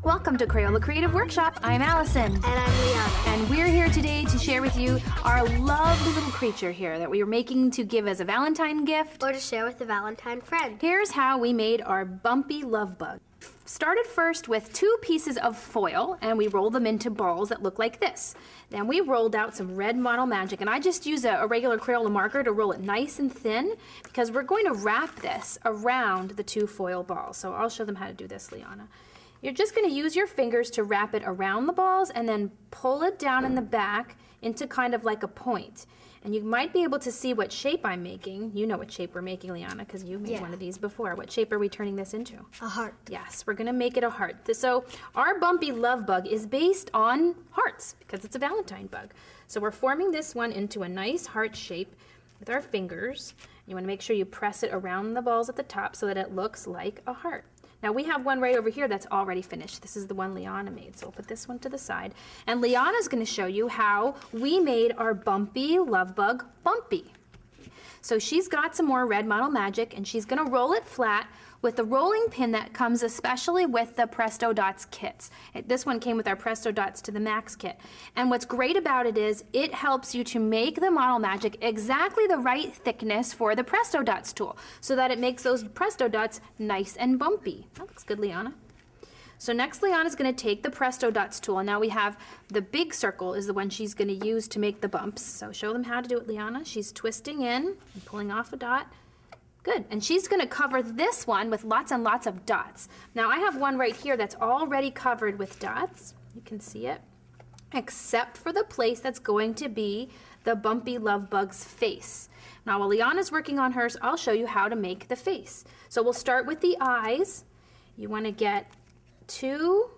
Welcome to Crayola Creative Workshop. I'm Alison. And I'm Liana. And we're here today to share with you our lovely little creature here that we are making to give as a Valentine gift. Or to share with a Valentine friend. Here's how we made our Bumpy Love Bug. Started first with 2 pieces of foil, and we rolled them into balls that look like this. Then we rolled out some red Model Magic, and I just use a regular Crayola marker to roll it nice and thin because we're going to wrap this around the 2 foil balls. So I'll show them how to do this, Liana. You're just going to use your fingers to wrap it around the balls and then pull it down in the back into kind of like a point. And you might be able to see what shape I'm making. You know what shape we're making, Liana, because you made one of these before. What shape are we turning this into? A heart. Yes, we're going to make it a heart. So our Bumpy Love Bug is based on hearts because it's a Valentine bug. So we're forming this one into a nice heart shape with our fingers. You want to make sure you press it around the balls at the top so that it looks like a heart. Now we have one right over here that's already finished. This is the one Liana made, so we'll put this one to the side. And Liana's going to show you how we made our Bumpy Love Bug Bumpy. So she's got some more red Model Magic, and she's going to roll it flat with the rolling pin that comes especially with the Presto Dots kits. This one came with our Presto Dots to the Max kit. And what's great about it is it helps you to make the Model Magic exactly the right thickness for the Presto Dots tool so that it makes those Presto Dots nice and bumpy. That looks good, Liana. So next, Liana's going to take the Presto Dots tool. And now we have the big circle is the one she's going to use to make the bumps. So show them how to do it, Liana. She's twisting in and pulling off a dot. Good, and she's going to cover this one with lots and lots of dots. Now I have one right here that's already covered with dots. You can see it, except for the place that's going to be the Bumpy Love Bug's face. Now while Liana's working on hers, I'll show you how to make the face. So we'll start with the eyes. You want to get 2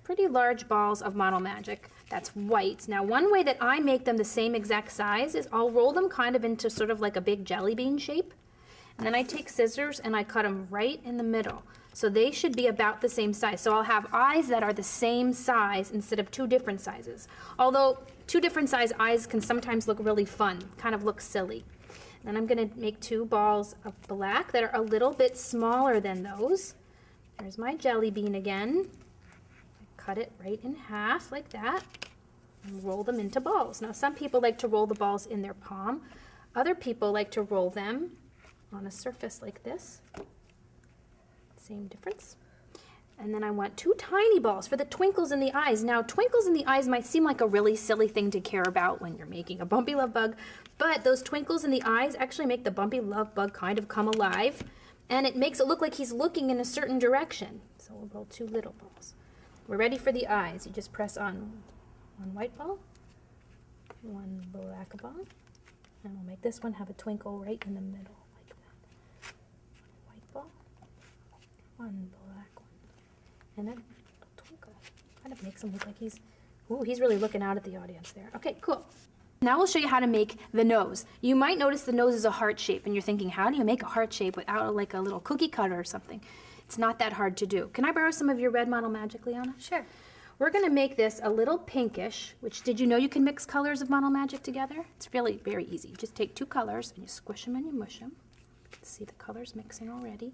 pretty large balls of Model Magic. That's white. Now one way that I make them the same exact size is I'll roll them kind of into sort of like a big jelly bean shape. And then I take scissors and I cut them right in the middle. So they should be about the same size. So I'll have eyes that are the same size instead of 2 different sizes. Although 2 different size eyes can sometimes look really fun, kind of look silly. Then I'm going to make 2 balls of black that are a little bit smaller than those. There's my jelly bean again. Cut it right in half like that and roll them into balls. Now some people like to roll the balls in their palm. Other people like to roll them on a surface like this. Same difference. And then I want 2 tiny balls for the twinkles in the eyes. Now twinkles in the eyes might seem like a really silly thing to care about when you're making a Bumpy Love Bug, but those twinkles in the eyes actually make the Bumpy Love Bug kind of come alive, and it makes it look like he's looking in a certain direction. So we'll roll 2 little balls. We're ready for the eyes. You just press on 1 white ball, 1 black ball, and we'll make this one have a twinkle right in the middle. 1 black one, and then a twinkle. Kind of makes him look like he's really looking out at the audience there. Okay, cool. Now we'll show you how to make the nose. You might notice the nose is a heart shape, and you're thinking, how do you make a heart shape without like a little cookie cutter or something? It's not that hard to do. Can I borrow some of your red Model Magic, Liana? Sure. We're going to make this a little pinkish, which did you know you can mix colors of Model Magic together? It's really very easy. You just take 2 colors and you squish them and you mush them. You can see the colors mixing already.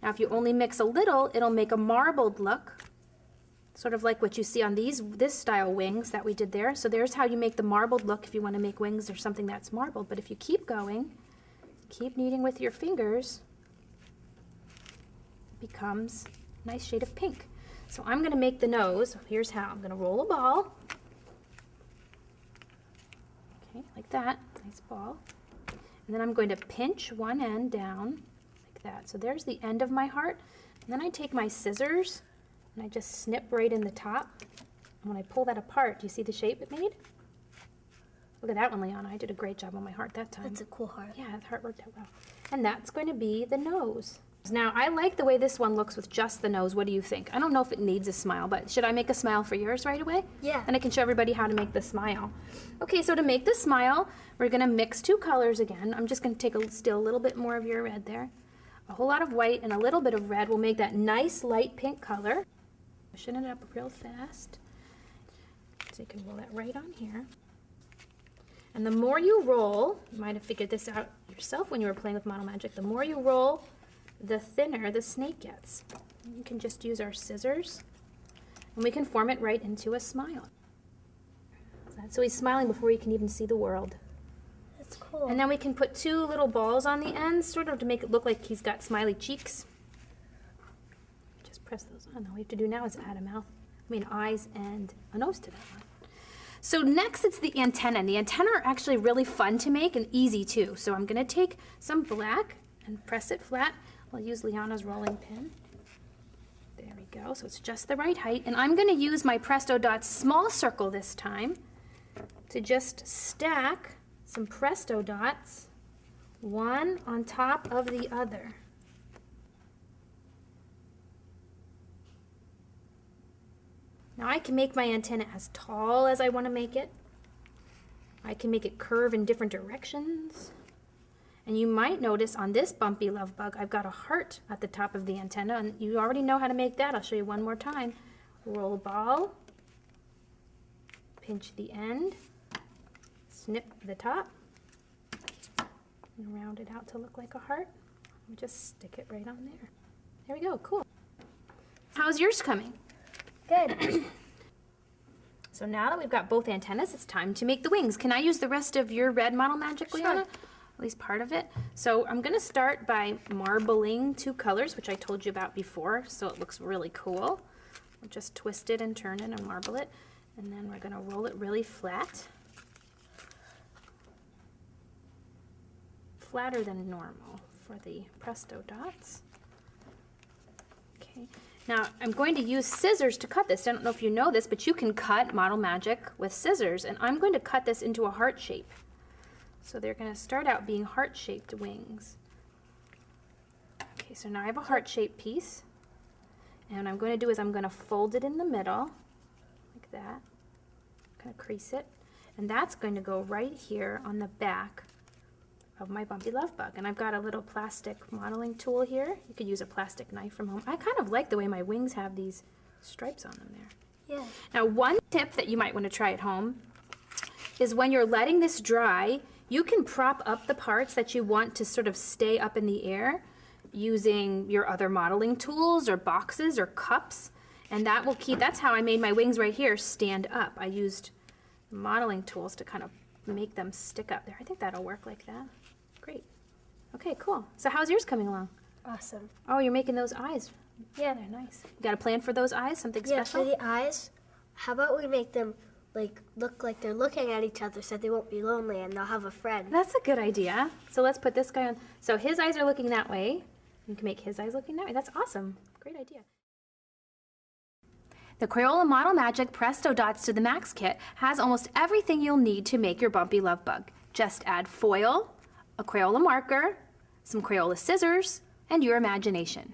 Now if you only mix a little, it'll make a marbled look, sort of like what you see on this style wings that we did there. So there's how you make the marbled look if you want to make wings or something that's marbled. But if you keep going, keep kneading with your fingers, it becomes a nice shade of pink. So I'm going to make the nose. Here's how. I'm going to roll a ball. Okay, like that. Nice ball. And then I'm going to pinch one end down. That. So there's the end of my heart. And then I take my scissors and I just snip right in the top. And when I pull that apart, do you see the shape it made? Look at that one, Liana. I did a great job on my heart that time. That's a cool heart. Yeah, the heart worked out well. And that's going to be the nose. Now, I like the way this one looks with just the nose. What do you think? I don't know if it needs a smile, but should I make a smile for yours right away? Yeah. And I can show everybody how to make the smile. Okay, so to make the smile, we're going to mix 2 colors again. I'm just going to take still a little bit more of your red there. A whole lot of white and a little bit of red will make that nice light pink color. Pushing it up real fast. So you can roll that right on here. And the more you roll, you might have figured this out yourself when you were playing with Model Magic, the more you roll, the thinner the snake gets. You can just use our scissors, and we can form it right into a smile. So he's smiling before he can even see the world. That's cool. And then we can put two little balls on the ends, sort of to make it look like he's got smiley cheeks. Just press those on. All we have to do now is add a mouth, eyes and a nose to that one. So next it's the antenna. And the antenna are actually really fun to make and easy too. So I'm going to take some black and press it flat. I'll use Liana's rolling pin. There we go. So it's just the right height. And I'm going to use my Presto Dots small circle this time to just stack some Presto Dots, one on top of the other. Now I can make my antenna as tall as I want to make it. I can make it curve in different directions. And you might notice on this Bumpy Love Bug, I've got a heart at the top of the antenna, and you already know how to make that. I'll show you one more time. Roll ball, pinch the end, snip the top, and round it out to look like a heart. And just stick it right on there. There we go, cool. How's yours coming? Good. So now that we've got both antennas, it's time to make the wings. Can I use the rest of your red model magic, Liana? Sure. At least part of it. So I'm gonna start by marbling two colors, which I told you about before, so it looks really cool. We'll just twist it and turn it and marble it, and then we're gonna roll it really flat. Flatter than normal for the Presto Dots. Okay. Now, I'm going to use scissors to cut this. I don't know if you know this, but you can cut Model Magic with scissors, and I'm going to cut this into a heart shape. So they're going to start out being heart-shaped wings. Okay, so now I have a heart-shaped piece, and what I'm going to do is I'm going to fold it in the middle, like that. I'm going to crease it, and that's going to go right here on the back of my Bumpy Love Bug. And I've got a little plastic modeling tool here. You could use a plastic knife from home. I kind of like the way my wings have these stripes on them there. Yeah. Now, one tip that you might want to try at home is when you're letting this dry, you can prop up the parts that you want to sort of stay up in the air using your other modeling tools or boxes or cups, and that will keep, that's how I made my wings right here stand up. I used modeling tools to kind of make them stick up there. I think that'll work like that. Great. Okay, cool. So how's yours coming along? Awesome. Oh, you're making those eyes. Yeah, they're nice. You got a plan for those eyes? Something Yeah, special? for the eyes, how about we make them look like they're looking at each other so they won't be lonely and they'll have a friend. That's a good idea. So let's put this guy on. So his eyes are looking that way. You can make his eyes looking that way. That's awesome. Great idea. The Crayola Model Magic Presto Dots to the Max kit has almost everything you'll need to make your Bumpy Love Bug. Just add foil, a Crayola marker, some Crayola scissors, and your imagination.